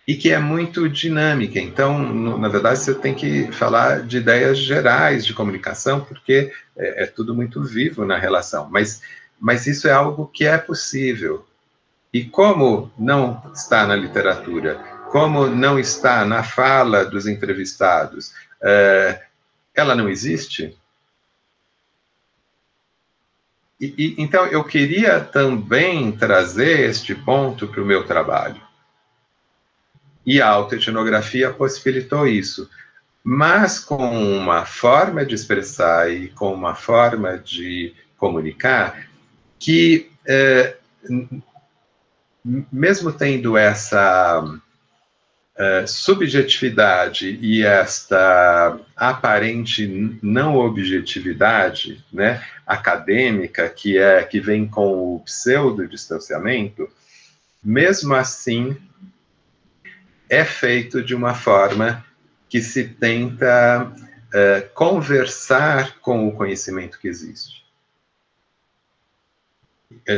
e que é muito dinâmica. Então, na verdade, você tem que falar de ideias gerais de comunicação, porque é tudo muito vivo na relação. Mas isso é algo que é possível. E como não está na literatura, como não está na fala dos entrevistados, ela não existe. Então, eu queria também trazer este ponto para o meu trabalho. E a autoetnografia possibilitou isso. Mas com uma forma de expressar e com uma forma de comunicar que, mesmo tendo essa subjetividade e esta aparente não objetividade, né, acadêmica, que vem com o pseudo-distanciamento, mesmo assim, é feito de uma forma que se tenta conversar com o conhecimento que existe.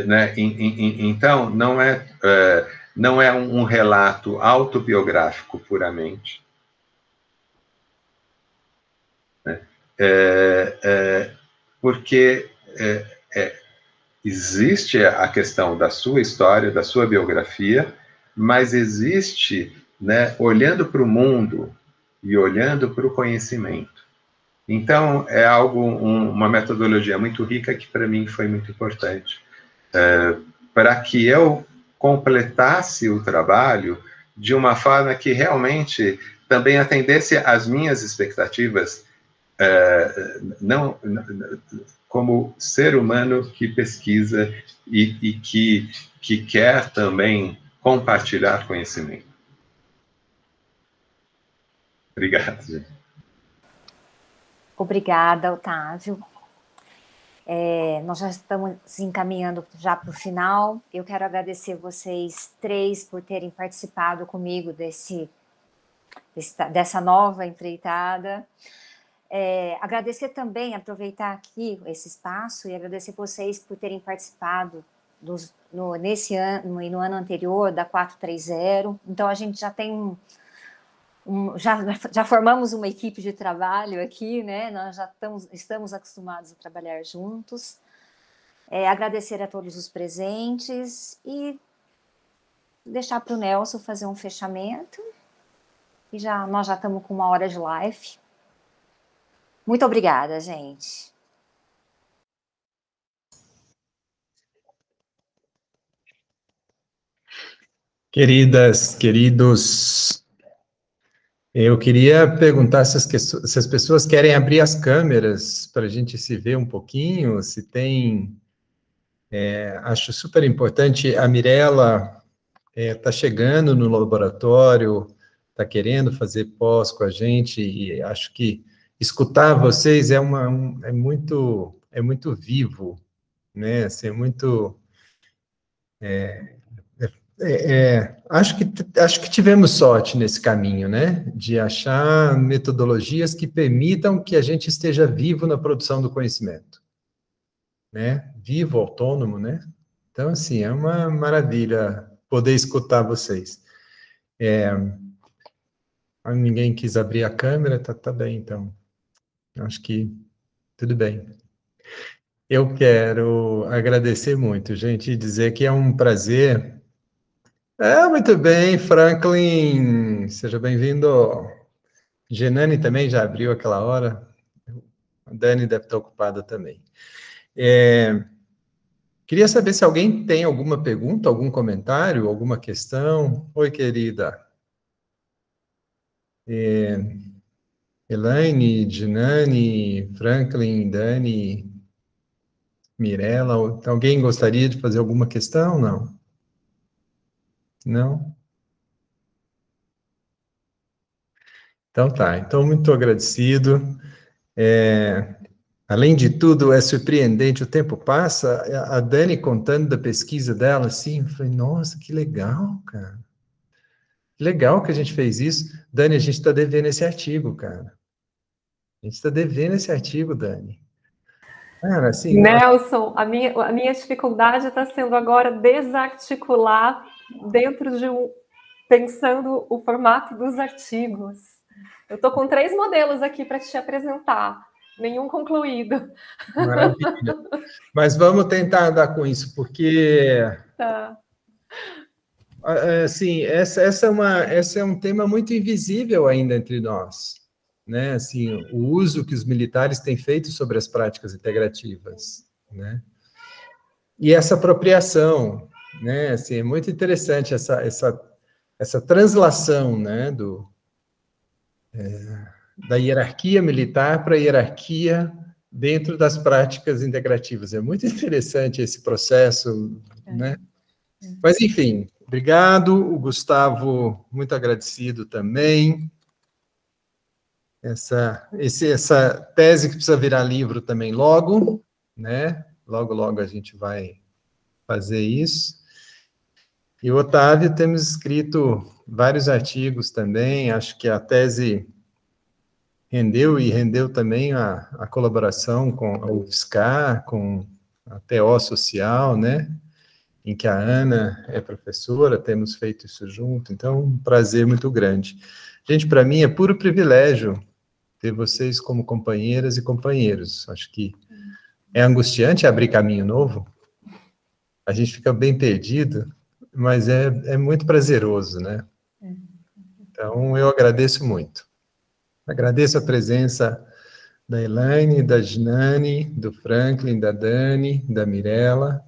Né? Então, não é um relato autobiográfico puramente, né? Porque existe a questão da sua história, da sua biografia, mas existe, né, olhando para o mundo e olhando para o conhecimento, Então, é algo, uma metodologia muito rica que para mim foi muito importante. Para que eu completasse o trabalho de uma forma que realmente também atendesse às minhas expectativas, não como ser humano que pesquisa e que quer também compartilhar conhecimento. Obrigado, gente. Obrigada, Otávio. Nós já estamos encaminhando já para o final. Eu quero agradecer vocês três por terem participado comigo dessa nova empreitada. Agradecer também, aproveitar aqui esse espaço e agradecer vocês por terem participado nesse ano e no ano anterior da 430. Então, a gente já tem já formamos uma equipe de trabalho aqui, né? Nós já estamos acostumados a trabalhar juntos. Agradecer a todos os presentes e deixar para o Nelson fazer um fechamento. E nós já estamos com 1 hora de live. Muito obrigada, gente. Queridas, queridos, eu queria perguntar se as pessoas querem abrir as câmeras para a gente se ver um pouquinho, se tem... acho super importante, a Mirella está chegando no laboratório, está querendo fazer pós com a gente, e acho que escutar vocês é muito vivo, né? Assim, acho que tivemos sorte nesse caminho, né? De achar metodologias que permitam que a gente esteja vivo na produção do conhecimento, né? Vivo, autônomo, né? Então, assim, é uma maravilha poder escutar vocês. Ninguém quis abrir a câmera, tá bem, então. Acho que tudo bem. Eu quero agradecer muito, gente, e dizer que é um prazer. Muito bem, Franklin, seja bem-vindo. Genani também já abriu aquela hora. A Dani deve estar ocupada também. Queria saber se alguém tem alguma pergunta, algum comentário, alguma questão. Oi, querida. Elaine, Genani, Franklin, Dani, Mirella, alguém gostaria de fazer alguma questão? Não? Não? Então tá, então muito agradecido. Além de tudo, é surpreendente, o tempo passa, a Dani contando da pesquisa dela, assim, eu falei, nossa, que legal, cara. Que legal que a gente fez isso. Dani, a gente está devendo esse artigo, cara. A gente está devendo esse artigo, Dani. Cara, assim... Nelson, a minha dificuldade está sendo agora desarticular dentro de pensando o formato dos artigos. Eu estou com 3 modelos aqui para te apresentar, nenhum concluído. Maravilha. Mas vamos tentar andar com isso, porque... Tá. Assim, essa é um tema muito invisível ainda entre nós, né? Assim, o uso que os militares têm feito sobre as práticas integrativas, né? E essa apropriação, né? Assim, é muito interessante essa translação, né? Da hierarquia militar para a hierarquia dentro das práticas integrativas. É muito interessante esse processo, né? Mas, enfim, obrigado. O Gustavo, muito agradecido também. Essa tese que precisa virar livro também logo, né? Logo a gente vai fazer isso. E o Otávio, temos escrito vários artigos também, acho que a tese rendeu também a colaboração com a UFSCar, com a TO Social, né? Em que a Ana é professora, temos feito isso junto, então um prazer muito grande. Gente, para mim é puro privilégio ter vocês como companheiras e companheiros. Acho que é angustiante abrir caminho novo, a gente fica bem perdido, mas é muito prazeroso, né? Então, eu agradeço muito. Agradeço a presença da Elaine, da Ginane, do Franklin, da Dani, da Mirella,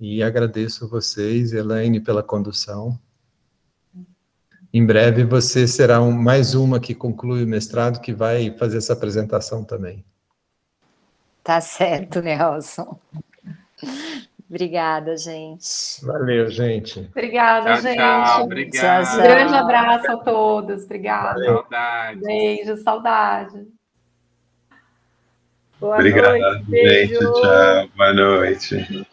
e agradeço vocês, Elaine, pela condução. Em breve você será mais uma que conclui o mestrado, que vai fazer essa apresentação também. Tá certo, Nelson. Obrigada, gente. Valeu, gente. Obrigada, Tchau, gente. tchau. Obrigado. Tchau, Um grande abraço a todos. Obrigada. Saudade. Beijo, saudade. Boa Obrigado, noite, gente. beijo. Tchau. Boa noite.